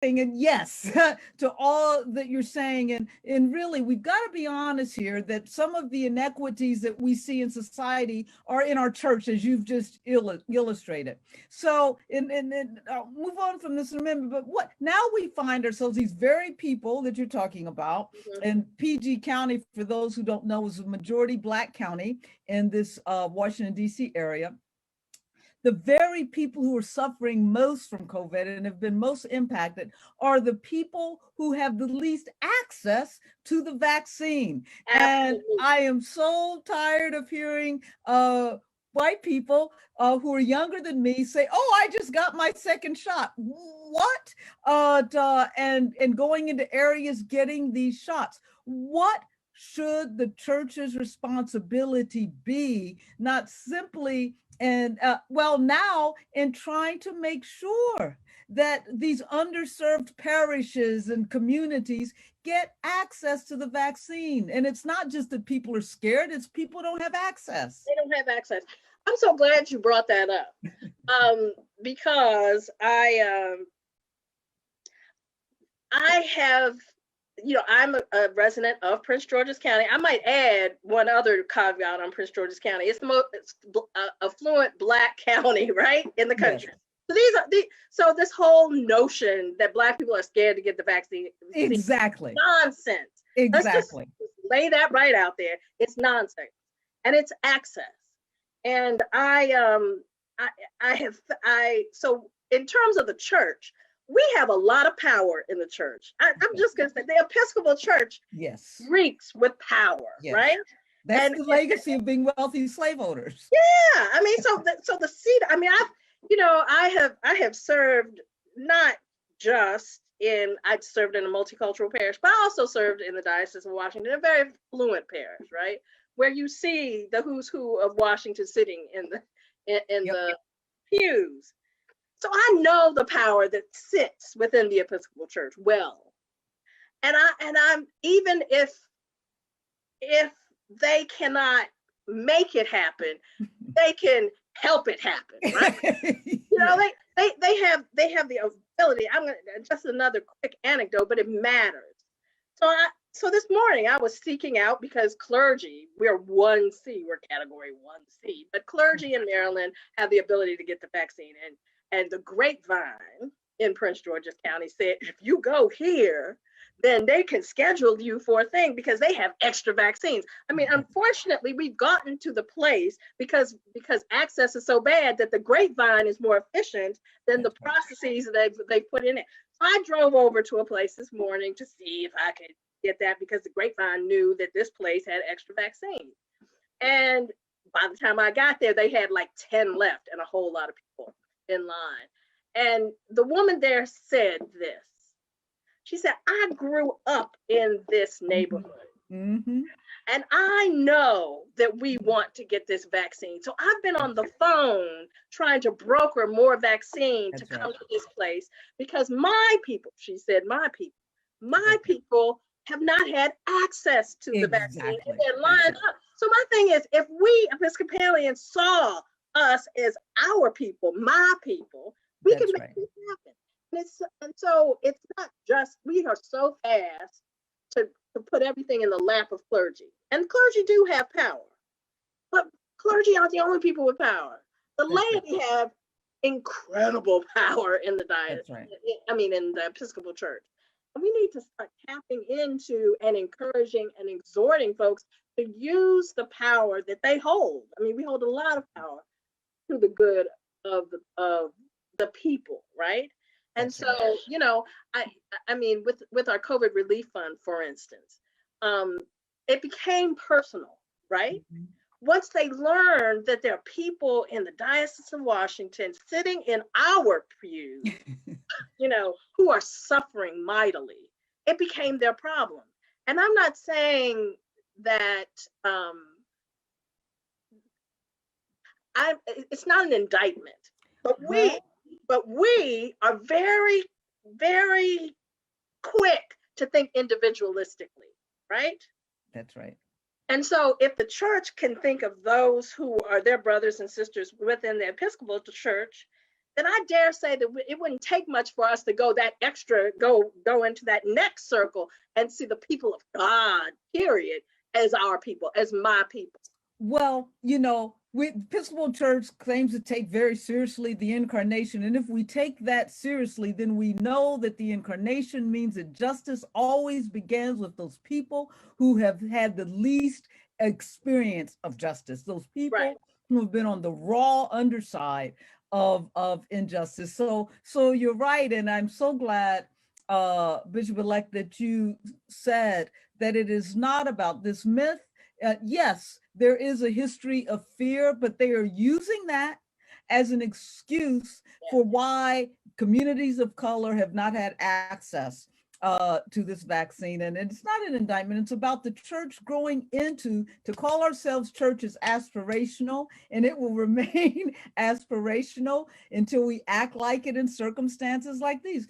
And yes, to all that you're saying. And really, we've got to be honest here that some of the inequities that we see in society are in our church, as you've just illustrated. So, and I'll move on from this in a minute, but what now we find ourselves, these very people that you're talking about, Mhm. and PG County, for those who don't know, is a majority Black county in this Washington, D.C. area. The very people who are suffering most from COVID and have been most impacted are the people who have the least access to the vaccine. And I Absolutely. am so tired of hearing white people who are younger than me say, "Oh, I just got my second shot." What? And going into areas getting these shots. What should the church's responsibility be? Not simply and well, now in trying to make sure that these underserved parishes and communities get access to the vaccine. And it's not just that people are scared, it's people don't have access. They don't have access. I'm so glad you brought that up. Because I have, I'm a resident of Prince George's County. I might add one other caveat on Prince George's County. It's the most affluent Black county, right, in the Yes, country. So so this whole notion that Black people are scared to get the vaccine is exactly. nonsense. Let's just Exactly. lay that right out there. It's nonsense, and it's access. And so in terms of the church, we have a lot of power in the church. I'm Yes. just gonna say the Episcopal Church Yes. reeks with power, Yes. right? That's And the legacy of being wealthy slaveholders. yeah, I mean, so the seat. I mean, I have served not just I served in a multicultural parish, but I also served in the Diocese of Washington, a very fluent parish, right, where you see the who's who of Washington sitting in Yep. the pews. So I know the power that sits within the Episcopal Church well, and I'm even if they cannot make it happen, they can help it happen, right? You know, Yes. they have the ability. I'm gonna just another quick anecdote, but it matters. So this morning I was seeking out because clergy, we're 1C, we're category 1C, but clergy in Maryland have the ability to get the vaccine. And the grapevine in Prince George's County said, if you go here, then they can schedule you for a thing because they have extra vaccines. I mean, unfortunately, we've gotten to the place because access is so bad that the grapevine is more efficient than the That's right. processes that they put in it. So I drove over to a place this morning to see if I could get that because the grapevine knew that this place had extra vaccines. And by the time I got there, they had like 10 left and a whole lot of people in line. And the woman there said this. She said, I grew up in this neighborhood Mm-hmm. and I know that we want to get this vaccine. So I've been on the phone trying to broker more vaccine to That's right. come to this place because my people, she said, my That's people have not had access to the vaccine and exactly. they're That's lined right. up. So my thing is, if we Episcopalians saw us as our people, my people, we can That's make right. this happen. And so it's not just, we are so fast to put everything in the lap of clergy. And clergy do have power, but clergy aren't the only people with power. The That's right. laity have incredible power in the That's right. in the Episcopal Church. And we need to start tapping into and encouraging and exhorting folks to use the power that they hold. I mean, we hold a lot of power to the good of the people, right? And That's so, right. I I mean, with our COVID relief fund, for instance, um, it became personal, right? Mhm. Once they learned that there are people in the Diocese of Washington sitting in our pews, who are suffering mightily, it became their problem. And I'm not saying that um, it's not an indictment, but we Well, but we are very, very quick to think individualistically, right? that's right. And so if the church can think of those who are their brothers and sisters within the Episcopal Church, then I dare say that it wouldn't take much for us to go that extra, go into that next circle and see the people of God, period, as our people, as my people. Well, Episcopal Church claims to take very seriously the incarnation. And if we take that seriously, then we know that the incarnation means that justice always begins with those people who have had the least experience of justice, those people Right. who have been on the raw underside of injustice. So you're right. And I'm so glad, Bishop-elect, that you said that it is not about this myth. Yes, there is a history of fear, but they are using that as an excuse for why communities of color have not had access to this vaccine. And it's not an indictment. It's about the church growing to call ourselves churches aspirational, and it will remain aspirational until we act like it in circumstances like these.